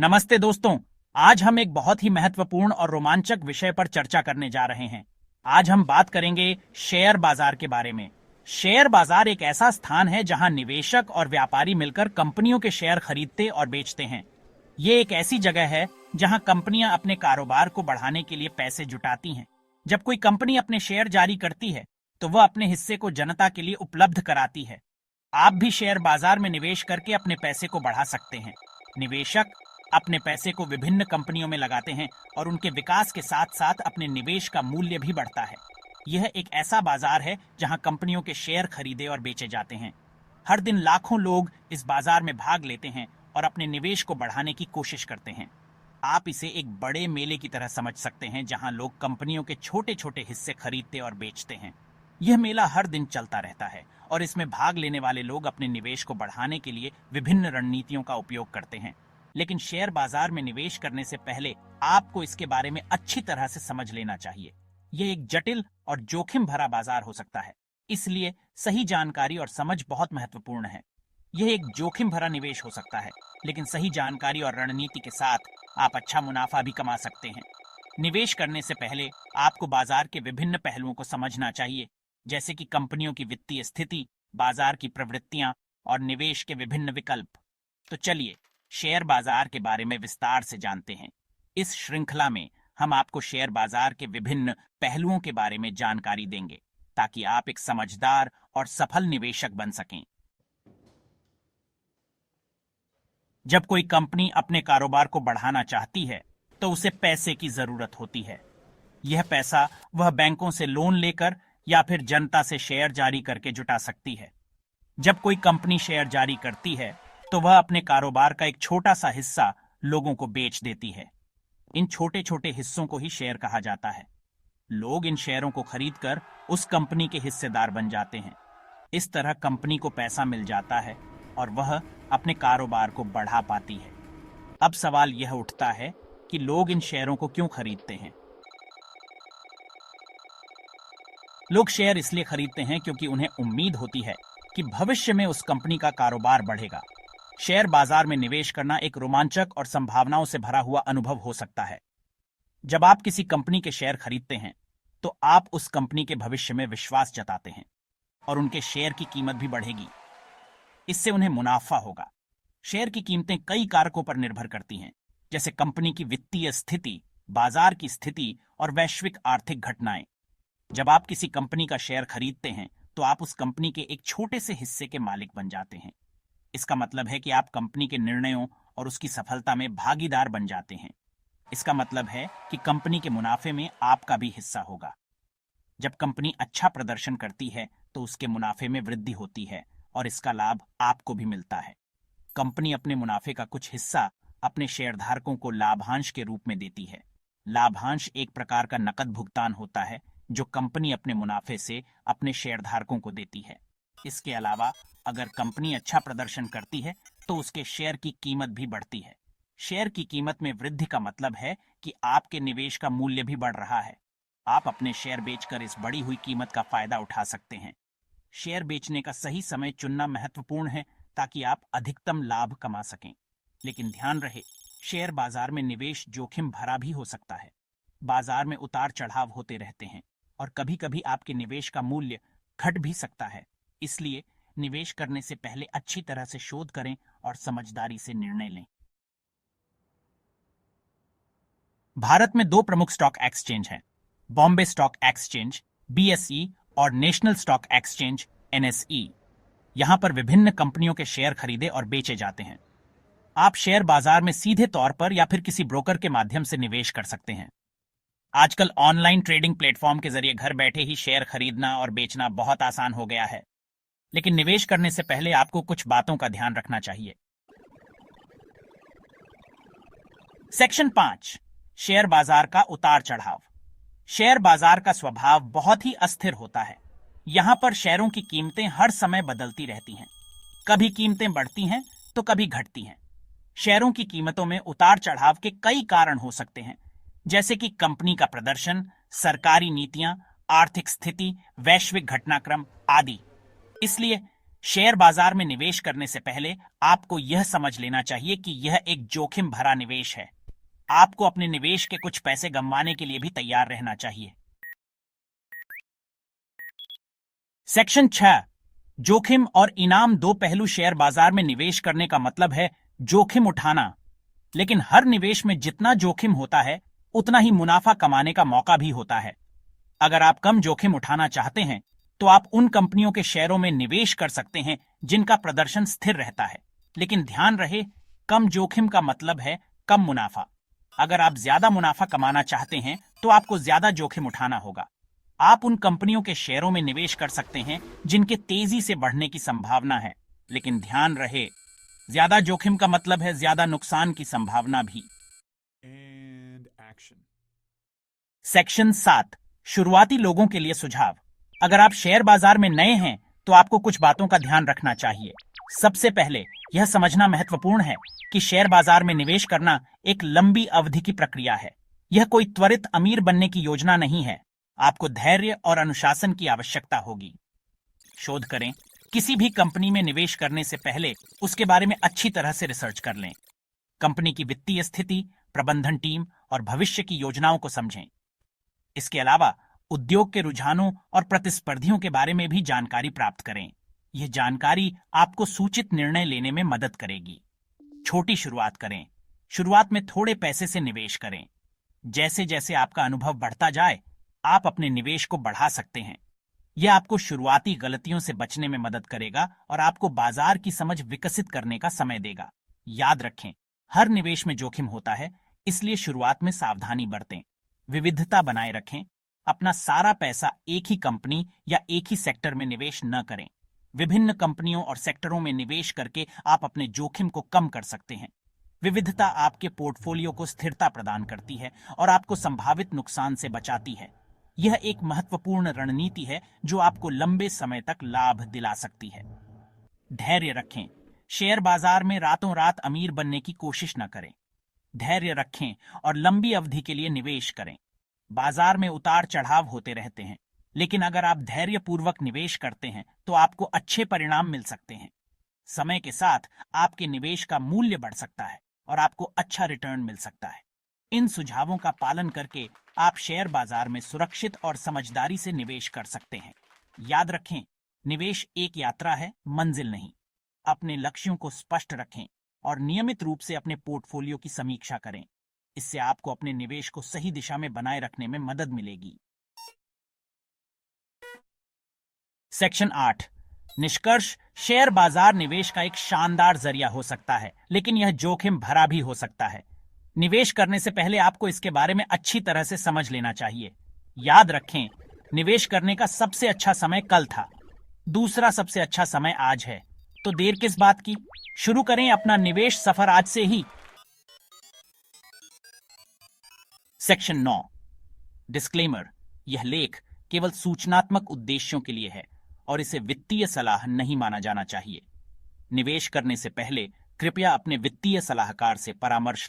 नमस्ते दोस्तों। आज हम एक बहुत ही महत्वपूर्ण और रोमांचक विषय पर चर्चा करने जा रहे हैं। आज हम बात करेंगे शेयर बाजार के बारे में। शेयर बाजार एक ऐसा स्थान है जहां निवेशक और व्यापारी मिलकर कंपनियों के शेयर खरीदते और बेचते हैं। ये एक ऐसी जगह है जहां कंपनियां अपने कारोबार को बढ़ाने के लिए पैसे जुटाती हैं। जब कोई कंपनी अपने शेयर जारी करती है तो वह अपने हिस्से को जनता के लिए उपलब्ध कराती है। आप भी शेयर बाजार में निवेश करके अपने पैसे को बढ़ा सकते हैं। निवेशक अपने पैसे को विभिन्न कंपनियों में लगाते हैं और उनके विकास के साथ साथ अपने निवेश का मूल्य भी बढ़ता है। यह एक ऐसा बाजार है जहां कंपनियों के शेयर खरीदे और बेचे जाते हैं। हर दिन लाखों लोग इस बाजार में भाग लेते हैं और अपने निवेश को बढ़ाने की कोशिश करते हैं। आप इसे एक बड़े मेले की तरह समझ सकते हैं जहां लोग कंपनियों के छोटे छोटे हिस्से खरीदते और बेचते हैं। यह मेला हर दिन चलता रहता है और इसमें भाग लेने वाले लोग अपने निवेश को बढ़ाने के लिए विभिन्न रणनीतियों का उपयोग करते हैं। लेकिन शेयर बाजार में निवेश करने से पहले आपको इसके बारे में अच्छी तरह से समझ लेना चाहिए। यह एक जटिल और जोखिम भरा बाजार हो सकता है, इसलिए सही जानकारी और समझ बहुत महत्वपूर्ण है। यह एक जोखिम भरा निवेश हो सकता है, लेकिन सही जानकारी और रणनीति के साथ आप अच्छा मुनाफा भी कमा सकते हैं। निवेश करने से पहले आपको बाजार के विभिन्न पहलुओं को समझना चाहिए, जैसे कि कंपनियों की वित्तीय स्थिति, बाजार की प्रवृत्तियां और निवेश के विभिन्न विकल्प। तो चलिए शेयर बाजार के बारे में विस्तार से जानते हैं। इस श्रृंखला में हम आपको शेयर बाजार के विभिन्न पहलुओं के बारे में जानकारी देंगे ताकि आप एक समझदार और सफल निवेशक बन सकें। जब कोई कंपनी अपने कारोबार को बढ़ाना चाहती है तो उसे पैसे की जरूरत होती है। यह पैसा वह बैंकों से लोन लेकर या फिर जनता से शेयर जारी करके जुटा सकती है। जब कोई कंपनी शेयर जारी करती है तो वह अपने कारोबार का एक छोटा सा हिस्सा लोगों को बेच देती है। इन छोटे छोटे हिस्सों को ही शेयर कहा जाता है। लोग इन शेयरों को खरीदकर उस कंपनी के हिस्सेदार बन जाते हैं। इस तरह कंपनी को पैसा मिल जाता है और वह अपने कारोबार को बढ़ा पाती है। अब सवाल यह उठता है कि लोग इन शेयरों को क्यों खरीदते हैं। लोग शेयर इसलिए खरीदते हैं क्योंकि उन्हें उम्मीद होती है कि भविष्य में उस कंपनी का कारोबार बढ़ेगा। शेयर बाजार में निवेश करना एक रोमांचक और संभावनाओं से भरा हुआ अनुभव हो सकता है। जब आप किसी कंपनी के शेयर खरीदते हैं तो आप उस कंपनी के भविष्य में विश्वास जताते हैं और उनके शेयर की कीमत भी बढ़ेगी। इससे उन्हें मुनाफा होगा। शेयर की कीमतें कई कारकों पर निर्भर करती हैं, जैसे कंपनी की वित्तीय स्थिति, बाजार की स्थिति और वैश्विक आर्थिक घटनाएं। जब आप किसी कंपनी का शेयर खरीदते हैं तो आप उस कंपनी के एक छोटे से हिस्से के मालिक बन जाते हैं। इसका मतलब है कि आप कंपनी के निर्णयों और उसकी सफलता में भागीदार बन जाते हैं। इसका मतलब है कि कंपनी के मुनाफे में आपका भी हिस्सा होगा। जब कंपनी अच्छा प्रदर्शन करती है तो उसके मुनाफे में वृद्धि होती है और इसका लाभ आपको भी मिलता है। कंपनी अपने मुनाफे का कुछ हिस्सा अपने शेयरधारकों को लाभांश के रूप में देती है। लाभांश एक प्रकार का नकद भुगतान होता है जो कंपनी अपने मुनाफे से अपने शेयरधारकों को देती है। इसके अलावा अगर कंपनी अच्छा प्रदर्शन करती है तो उसके शेयर की कीमत भी बढ़ती है। शेयर की कीमत में वृद्धि का मतलब है कि आपके निवेश का मूल्य भी बढ़ रहा है। आप अपने शेयर बेचकर इस बढ़ी हुई कीमत का फायदा उठा सकते हैं। शेयर बेचने का सही समय चुनना महत्वपूर्ण है ताकि आप अधिकतम लाभ कमा सकें। लेकिन ध्यान रहे, शेयर बाजार में निवेश जोखिम भरा भी हो सकता है। बाजार में उतार चढ़ाव होते रहते हैं और कभी कभी आपके निवेश का मूल्य घट भी सकता है। इसलिए निवेश करने से पहले अच्छी तरह से शोध करें और समझदारी से निर्णय लें। भारत में दो प्रमुख स्टॉक एक्सचेंज हैं, बॉम्बे स्टॉक एक्सचेंज BSE और नेशनल स्टॉक एक्सचेंज NSE। यहां पर विभिन्न कंपनियों के शेयर खरीदे और बेचे जाते हैं। आप शेयर बाजार में सीधे तौर पर या फिर किसी ब्रोकर के माध्यम से निवेश कर सकते हैं। आजकल ऑनलाइन ट्रेडिंग प्लेटफॉर्म के जरिए घर बैठे ही शेयर खरीदना और बेचना बहुत आसान हो गया है। लेकिन निवेश करने से पहले आपको कुछ बातों का ध्यान रखना चाहिए। सेक्शन 5, शेयर बाजार का उतार चढ़ाव। शेयर बाजार का स्वभाव बहुत ही अस्थिर होता है। यहां पर शेयरों की कीमतें हर समय बदलती रहती हैं। कभी कीमतें बढ़ती हैं तो कभी घटती हैं। शेयरों की कीमतों में उतार चढ़ाव के कई कारण हो सकते हैं, जैसे कि कंपनी का प्रदर्शन, सरकारी नीतियां, आर्थिक स्थिति, वैश्विक घटनाक्रम आदि। इसलिए शेयर बाजार में निवेश करने से पहले आपको यह समझ लेना चाहिए कि यह एक जोखिम भरा निवेश है। आपको अपने निवेश के कुछ पैसे गंवाने के लिए भी तैयार रहना चाहिए। सेक्शन 6, जोखिम और इनाम दो पहलू। शेयर बाजार में निवेश करने का मतलब है जोखिम उठाना, लेकिन हर निवेश में जितना जोखिम होता है उतना ही मुनाफा कमाने का मौका भी होता है। अगर आप कम जोखिम उठाना चाहते हैं तो आप उन कंपनियों के शेयरों में निवेश कर सकते हैं जिनका प्रदर्शन स्थिर रहता है, लेकिन ध्यान रहे कम जोखिम का मतलब है कम मुनाफा। अगर आप ज्यादा मुनाफा कमाना चाहते हैं तो आपको ज्यादा जोखिम उठाना होगा। आप उन कंपनियों के शेयरों में निवेश कर सकते हैं जिनके तेजी से बढ़ने की संभावना है, लेकिन ध्यान रहे ज्यादा जोखिम का मतलब है ज्यादा नुकसान की संभावना भी। सेक्शन 7, शुरुआती लोगों के लिए सुझाव। अगर आप शेयर बाजार में नए हैं तो आपको कुछ बातों का ध्यान रखना चाहिए। सबसे पहले यह समझना महत्वपूर्ण है कि शेयर बाजार में निवेश करना एक लंबी अवधि की प्रक्रिया है। यह कोई त्वरित अमीर बनने की योजना नहीं है। आपको धैर्य और अनुशासन की आवश्यकता होगी। शोध करें। किसी भी कंपनी में निवेश करने से पहले उसके बारे में अच्छी तरह से रिसर्च कर लें। कंपनी की वित्तीय स्थिति, प्रबंधन टीम और भविष्य की योजनाओं को समझें। इसके अलावा उद्योग के रुझानों और प्रतिस्पर्धियों के बारे में भी जानकारी प्राप्त करें। यह जानकारी आपको सूचित निर्णय लेने में मदद करेगी। छोटी शुरुआत करें। शुरुआत में थोड़े पैसे से निवेश करें। जैसे जैसे आपका अनुभव बढ़ता जाए, आप अपने निवेश को बढ़ा सकते हैं। यह आपको शुरुआती गलतियों से बचने में मदद करेगा और आपको बाजार की समझ विकसित करने का समय देगा। याद रखें, हर निवेश में जोखिम होता है, इसलिए शुरुआत में सावधानी बरतें। विविधता बनाए रखें। अपना सारा पैसा एक ही कंपनी या एक ही सेक्टर में निवेश न करें। विभिन्न कंपनियों और सेक्टरों में निवेश करके आप अपने जोखिम को कम कर सकते हैं। विविधता आपके पोर्टफोलियो को स्थिरता प्रदान करती है और आपको संभावित नुकसान से बचाती है। यह एक महत्वपूर्ण रणनीति है जो आपको लंबे समय तक लाभ दिला सकती है। धैर्य रखें। शेयर बाजार में रातों रात अमीर बनने की कोशिश न करें। धैर्य रखें और लंबी अवधि के लिए निवेश करें। बाजार में उतार चढ़ाव होते रहते हैं, लेकिन अगर आप धैर्यपूर्वक निवेश करते हैं तो आपको अच्छे परिणाम मिल सकते हैं। समय के साथ आपके निवेश का मूल्य बढ़ सकता है और आपको अच्छा रिटर्न मिल सकता है। इन सुझावों का पालन करके आप शेयर बाजार में सुरक्षित और समझदारी से निवेश कर सकते हैं। याद रखें, निवेश एक यात्रा है, मंजिल नहीं। अपने लक्ष्यों को स्पष्ट रखें और नियमित रूप से अपने पोर्टफोलियो की समीक्षा करें। इससे आपको अपने निवेश को सही दिशा में बनाए रखने में मदद मिलेगी। सेक्शन 8, निष्कर्ष। शेयर बाजार निवेश का एक शानदार जरिया हो सकता है, लेकिन यह जोखिम भरा भी हो सकता है। निवेश करने से पहले आपको इसके बारे में अच्छी तरह से समझ लेना चाहिए। याद रखें, निवेश करने का सबसे अच्छा समय कल था, दूसरा सबसे अच्छा समय आज है। तो देर किस बात की, शुरू करें अपना निवेश सफर आज से ही। Section 9, disclaimer. यह लेख केवल सूचनात्मक उद्देश्यों के लिए है और इसे वित्तीय सलाह नहीं माना जाना चाहिए। निवेश करने से पहले कृपया अपने वित्तीय सलाहकार से परामर्श